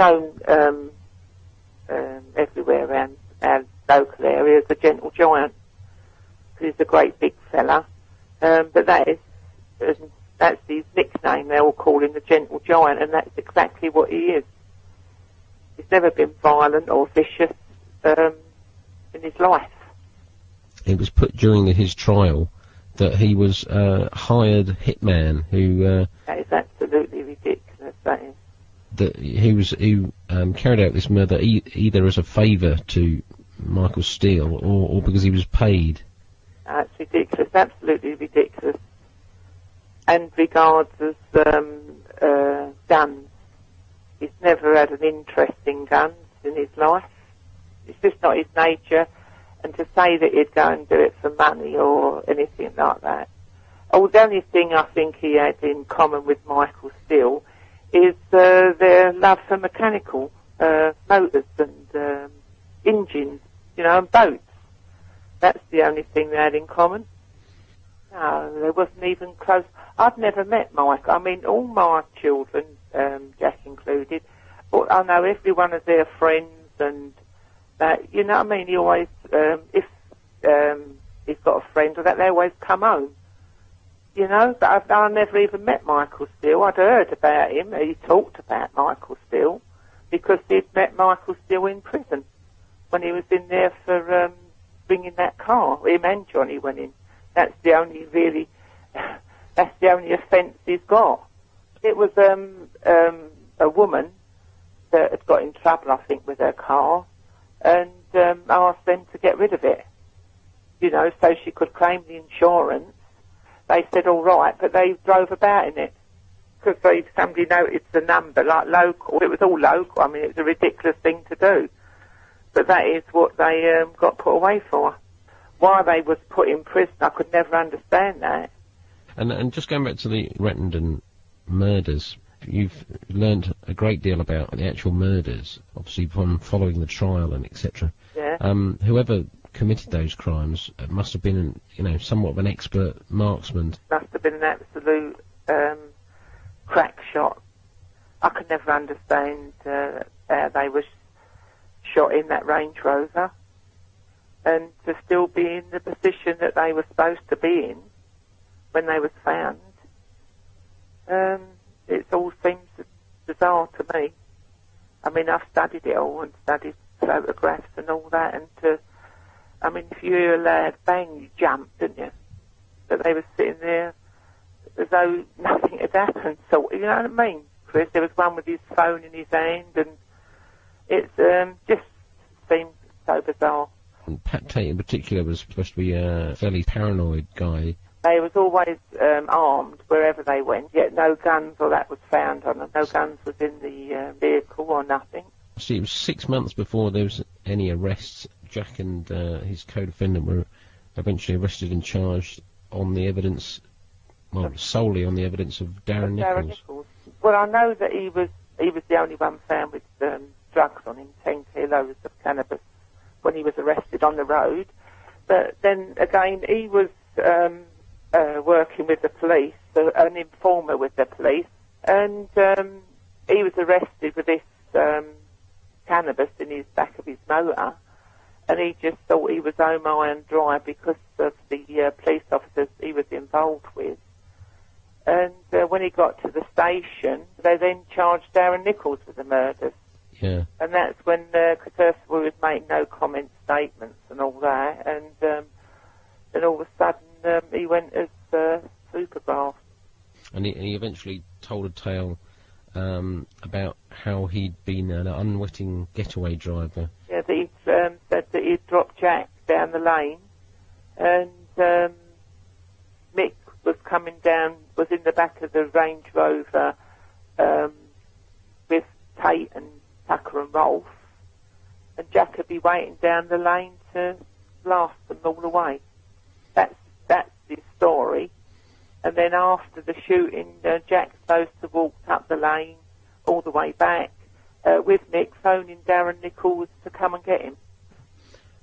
known everywhere around our local area as the Gentle Giant, because he's a great big fella. But that's his nickname. They all call him the Gentle Giant, and that's exactly what he is. He's never been violent or vicious in his life. It was put during his trial that he was a hired hitman who... that is absolutely ridiculous, that is. That he carried out this murder either as a favour to Michael Steele or because he was paid. That's ridiculous, absolutely ridiculous. And regards as guns, he's never had an interest in guns in his life. It's just not his nature. And to say that he'd go and do it for money or anything like that. Oh, the only thing I think he had in common with Michael Steele is their love for mechanical motors and engines, you know, and boats. That's the only thing they had in common. No, they wasn't even close. I've never met Mike. I mean, all my children, Jack included, I know every one of their friends and that, you know what I mean? He always, if he's got a friend or that, they always come home. You know, but I never even met Michael Steele. I'd heard about him. He talked about Michael Steele because he'd met Michael Steele in prison when he was in there for bringing that car. Him and Johnny went in. That's the only that's the only offence he's got. It was a woman that had got in trouble, I think, with her car, and asked them to get rid of it. You know, so she could claim the insurance. They said all right, but they drove about in it because somebody noticed the number, like local. It was all local. I mean, it was a ridiculous thing to do, but that is what they got put away for. Why they was put in prison, I could never understand that. And just going back to the Rettendon murders, you've learned a great deal about the actual murders, obviously from following the trial and etc. Yeah. Whoever committed those crimes must have been, you know, somewhat of an expert marksman. Must have been an absolute crack shot. I could never understand how they were shot in that Range Rover, and to still be in the position that they were supposed to be in when they was found. It all seems bizarre to me. I mean, I've studied it all and studied photographs and all that, and I mean, if you hear a loud bang, you jump, didn't you? But they were sitting there as though nothing had happened. So, you know what I mean, Chris? There was one with his phone in his hand, and it just seemed so bizarre. And Pat Tate in particular was supposed to be a fairly paranoid guy. They was always armed wherever they went, yet no guns or that was found on them. No guns was in the vehicle or nothing. See, it was 6 months before there was any arrests. Jack and his co-defendant were eventually arrested and charged on the evidence, well, solely on the evidence of Darren Nichols. Well, I know that he was the only one found with drugs on him, 10 kilos of cannabis, when he was arrested on the road. But then again, he was working with the police, an informer with the police, and he was arrested with this cannabis in his back of his motor, and he just thought he was home high and dry because of the police officers he was involved with. And when he got to the station, they then charged Darren Nichols with the murders. Yeah. And that's when, because Ursula was making no comment statements and all that, and then all of a sudden he went as Supergrass. And he eventually told a tale about how he'd been an unwitting getaway driver. Yeah, that he'd said that he'd dropped Jack down the lane, and Mick was coming down, was in the back of the Range Rover with Tate and Tucker and Rolf, and Jack would be waiting down the lane to blast them all away. That's his story. And then after the shooting, Jack's supposed to walk up the lane all the way back with Mick, phoning Darren Nichols to come and get him.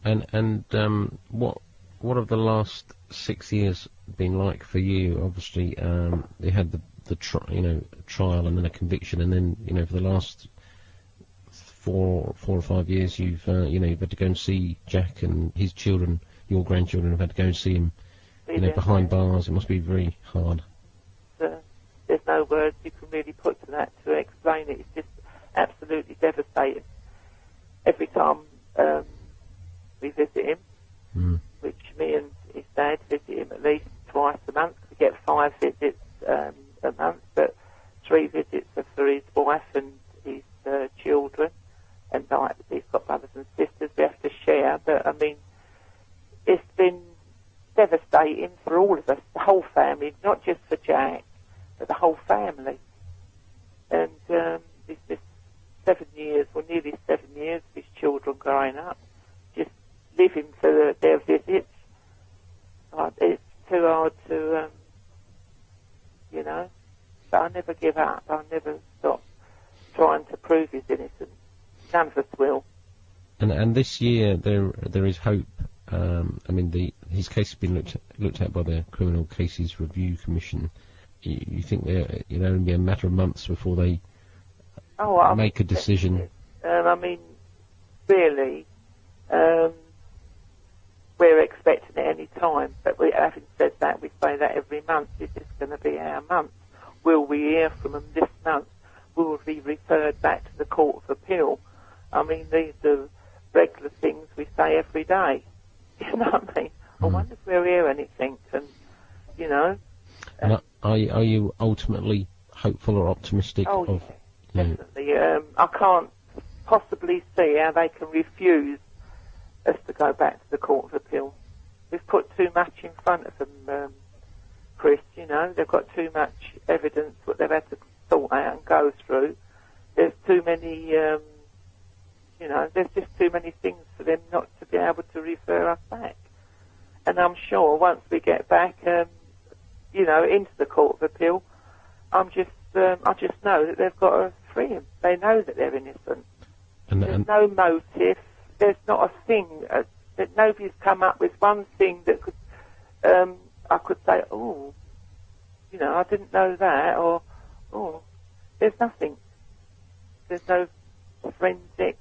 And what have the last 6 years been like for you? Obviously, you had the trial and then a conviction, and then, you know, for the last 4 or 5 years, you've you've had to go and see Jack and his children, your grandchildren have had to go and see him, behind bars. It must be very hard. There's no words you can really put to that to explain it. It's just absolutely devastating. Every time we visit him, which me and his dad visit him at least twice a month. We get 5 visits a month, but 3 visits are for his wife and his children, and he's got brothers and sisters we have to share. But I mean, it's been devastating for all of us, the whole family, not just for Jack, but the whole family. And it's just 7 years, well, nearly 7 years of his children growing up, just living for their visits. It's too hard to, but I never give up. I never stop trying to prove his innocence. None of us will. And this year there is hope. His case has been looked at by the Criminal Cases Review Commission. You think it'll only be a matter of months before they make a decision? Really, we're expecting it any time. But having said that, we say that every month. Is this going to be our month? Will we hear from them this month? Will we be referred back to the Court of Appeal? I mean, these are regular things we say every day. You know what I mean? I wonder if we'll hear anything, And are you ultimately hopeful or optimistic? Oh, yeah, definitely. I can't possibly see how they can refuse us to go back to the Court of Appeal. We've put too much in front of them, Chris, they've got too much evidence what they've had to sort out and go through. There's too many, there's just too many things for them not to be able to refer us back. And I'm sure once we get back, into the Court of Appeal, I just know that they've got to free him. They know that they're innocent. There's no motive. There's not a thing that nobody's come up with one thing that could I could say, I didn't know that, or there's nothing. There's no forensic,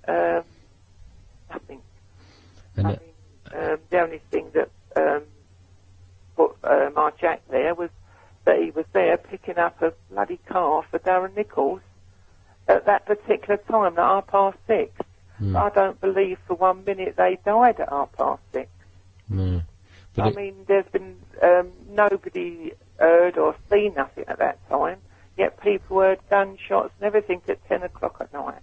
nothing. The only thing that put my Jack there was that he was there picking up a bloody car for Darren Nichols at that particular time, at 6:30. I don't believe for 1 minute they died at 6:30. No. There's been nobody heard or seen nothing at that time, yet people heard gunshots and everything at 10 o'clock at night.